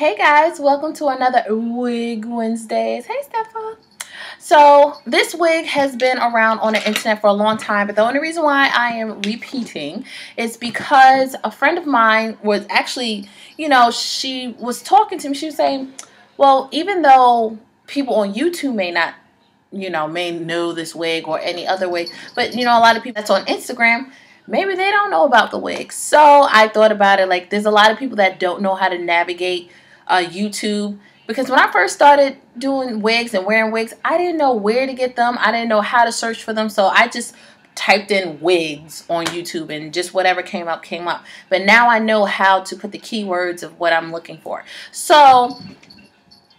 Hey guys, welcome to another Wig Wednesdays. Hey Steffa. So this wig has been around on the internet for a long time, but the only reason why I am repeating is because a friend of mine was actually, she was talking to me. She was saying, well, even though people on YouTube may not, may know this wig or any other wig, but a lot of people that's on Instagram, maybe they don't know about the wig. So I thought about it, like there's a lot of people that don't know how to navigate YouTube, because when I first started doing wigs and wearing wigs, I didn't know where to get them. I didn't know how to search for them, so I just typed in wigs on YouTube and just whatever came up came up. But now I know how to put the keywords of what I'm looking for. So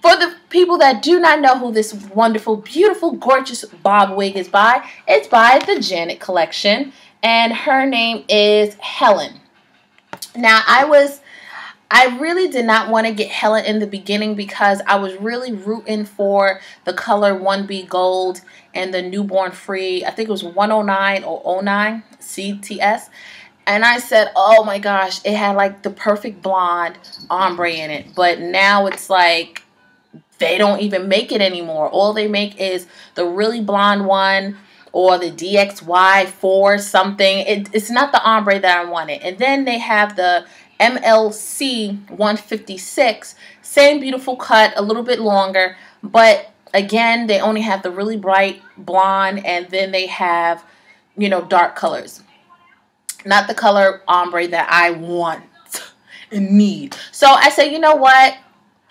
for the people that do not know who this wonderful, beautiful, gorgeous bob wig is by, it's by the Janet Collection, and her name is Helen. Now I really did not want to get Helen in the beginning because I was really rooting for the color 1B Gold and the Newborn Free. I think it was 109 or 09 CTS. And I said, oh my gosh, it had like the perfect blonde ombre in it. But now it's like they don't even make it anymore. All they make is the really blonde one or the DXY4 something. It's not the ombre that I wanted. And then they have the MLC 156, same beautiful cut, a little bit longer, but again, they only have the really bright blonde, and then they have, dark colors. Not the color ombre that I want and need. So I said, you know what?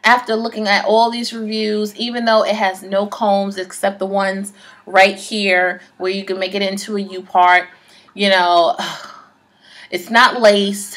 After looking at all these reviews, even though it has no combs except the ones right here where you can make it into a U-part, it's not lace.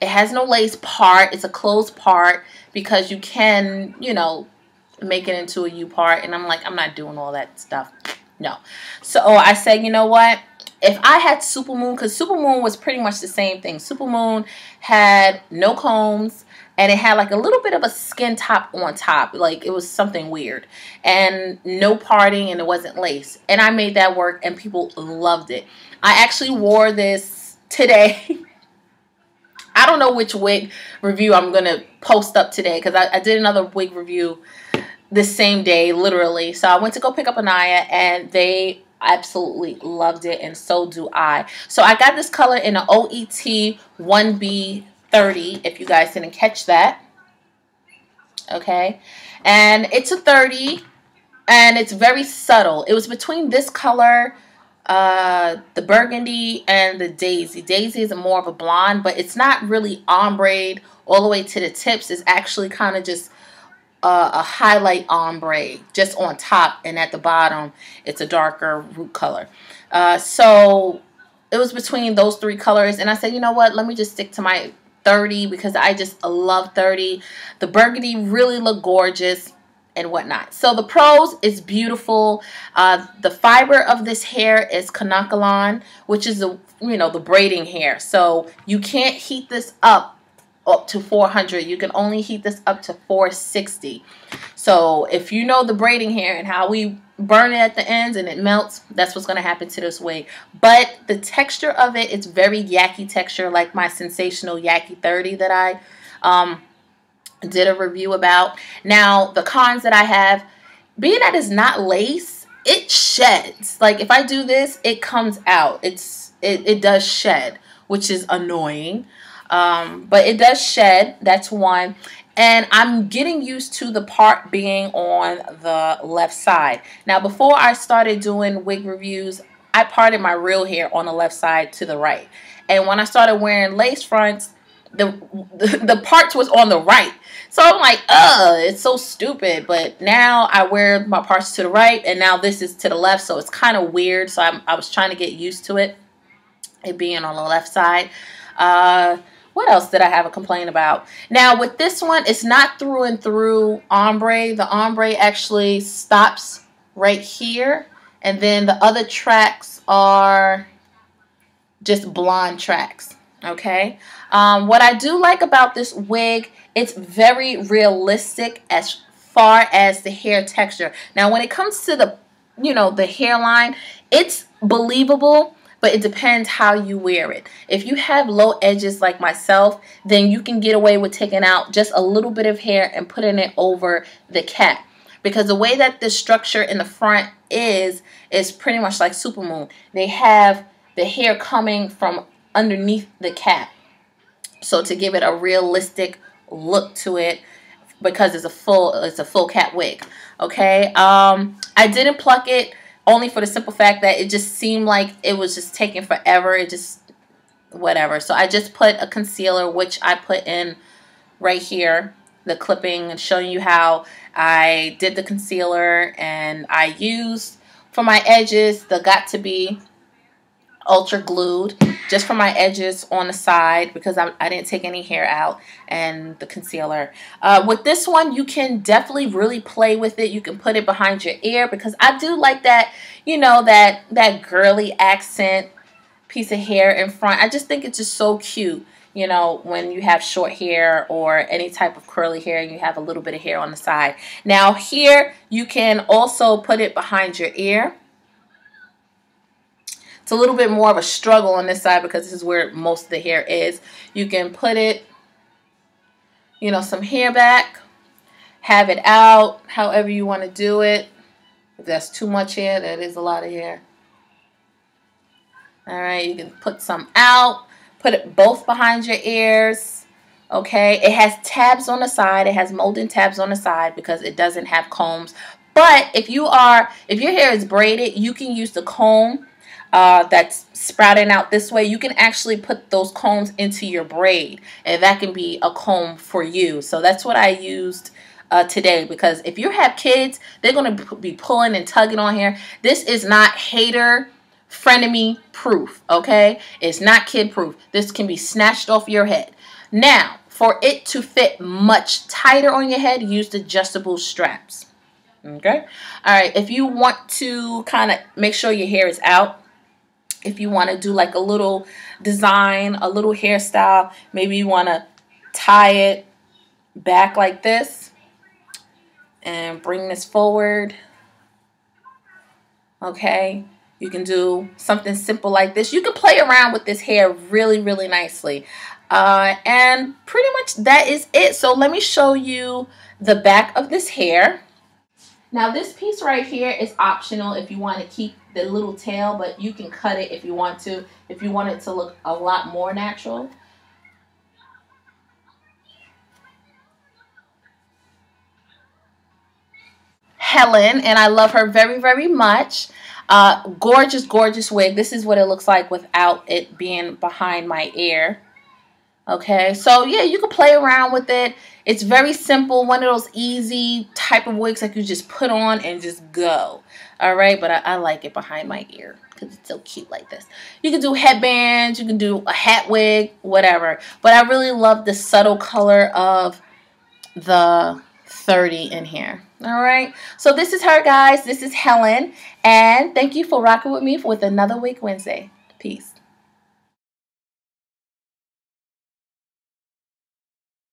It has no lace part. It's a closed part because you can, make it into a U-part. And I'm like, I'm not doing all that stuff. No. So I said, you know what? If I had Supermoon, because Supermoon was pretty much the same thing. Supermoon had no combs, and it had like a little bit of a skin top on top. Like it was something weird. And no parting, and it wasn't lace. And I made that work, and people loved it. I actually wore this today. I don't know which wig review I'm going to post up today, because I did another wig review the same day, literally. So I went to go pick up Anaya, and they absolutely loved it, and so do I. So I got this color in an OET 1B30, if you guys didn't catch that. Okay. And it's a 30, and it's very subtle. It was between this color, the burgundy, and the daisy. Daisy is more of a blonde, but it's not really ombre all the way to the tips. It's actually kind of just a highlight ombre just on top, and at the bottom it's a darker root color. So it was between those three colors, and I said, you know what, let me just stick to my 30 because I just love 30. The burgundy really looked gorgeous and whatnot. So the pros is beautiful. The fiber of this hair is Kanakalan, which is the braiding hair. So you can't heat this up to 400. You can only heat this up to 460. So if you know the braiding hair and how we burn it at the ends and it melts, that's what's going to happen to this wig. But the texture of it is very yaki texture, like my sensational Yaki 30 that I did a review about. Now, the cons that I have, being that it's not lace, it sheds. Like if I do this, it comes out. It does shed, which is annoying. But it does shed. That's one. And I'm getting used to the part being on the left side. Now, before I started doing wig reviews, I parted my real hair on the left side to the right. And when I started wearing lace fronts, the parts was on the right. So I'm like, it's so stupid. But now I wear my parts to the right, and now this is to the left, so it's kind of weird. So I was trying to get used to it being on the left side. What else did I have a complaint about? Now with this one, it's not through and through ombre. The ombre actually stops right here, and then the other tracks are just blonde tracks. Okay. What I do like about this wig, it's very realistic as far as the hair texture. Now, when it comes to the, the hairline, it's believable, but it depends how you wear it. If you have low edges like myself, then you can get away with taking out just a little bit of hair and putting it over the cap. Because the way that the structure in the front is pretty much like Supermoon. They have the hair coming from underneath the cap. So to give it a realistic look to it, because it's a full cap wig. Okay, I didn't pluck it only for the simple fact that it just seemed like it was just taking forever. It just whatever. So I just put a concealer, which I put in right here, the clipping, and showing you how I did the concealer. And I used for my edges the Got To Be Ultra Glued just for my edges on the side, because I didn't take any hair out, and the concealer. With this one, you can definitely really play with it. You can put it behind your ear, because I do like that, you know, that girly accent piece of hair in front. I just think it's just so cute, you know, when you have short hair or any type of curly hair and you have a little bit of hair on the side. Now here, you can also put it behind your ear. It's a little bit more of a struggle on this side because this is where most of the hair is. You can put it, you know, some hair back, have it out, however you want to do it. If that's too much hair, that is a lot of hair. All right, you can put some out, put it both behind your ears. Okay, it has tabs on the side. It has molding tabs on the side because it doesn't have combs. But if your hair is braided, you can use the comb that's sprouting out this way. You can actually put those combs into your braid, and that can be a comb for you. So that's what I used today, because if you have kids, they're going to be pulling and tugging on hair. This is not hater, frenemy proof, okay? It's not kid proof. This can be snatched off your head. Now, for it to fit much tighter on your head, use the adjustable straps. Okay? All right, if you want to kind of make sure your hair is out, if you want to do like a little design, a little hairstyle, maybe you want to tie it back like this and bring this forward. Okay, you can do something simple like this. You can play around with this hair really, really nicely. And pretty much that is it. So let me show you the back of this hair. Now this piece right here is optional if you want to keep the little tail, but you can cut it if you want to, if you want it to look a lot more natural. Helen, and I love her very, very much. Gorgeous, gorgeous wig. This is what it looks like without it being behind my ear. Okay, so yeah, you can play around with it. It's very simple, one of those easy type of wigs that you just put on and just go. All right, but I like it behind my ear because it's so cute like this. You can do headbands, you can do a hat wig, whatever. But I really love the subtle color of the 30 in here. All right, so this is her, guys. This is Helen, and thank you for rocking with me with another Wig Wednesday. Peace.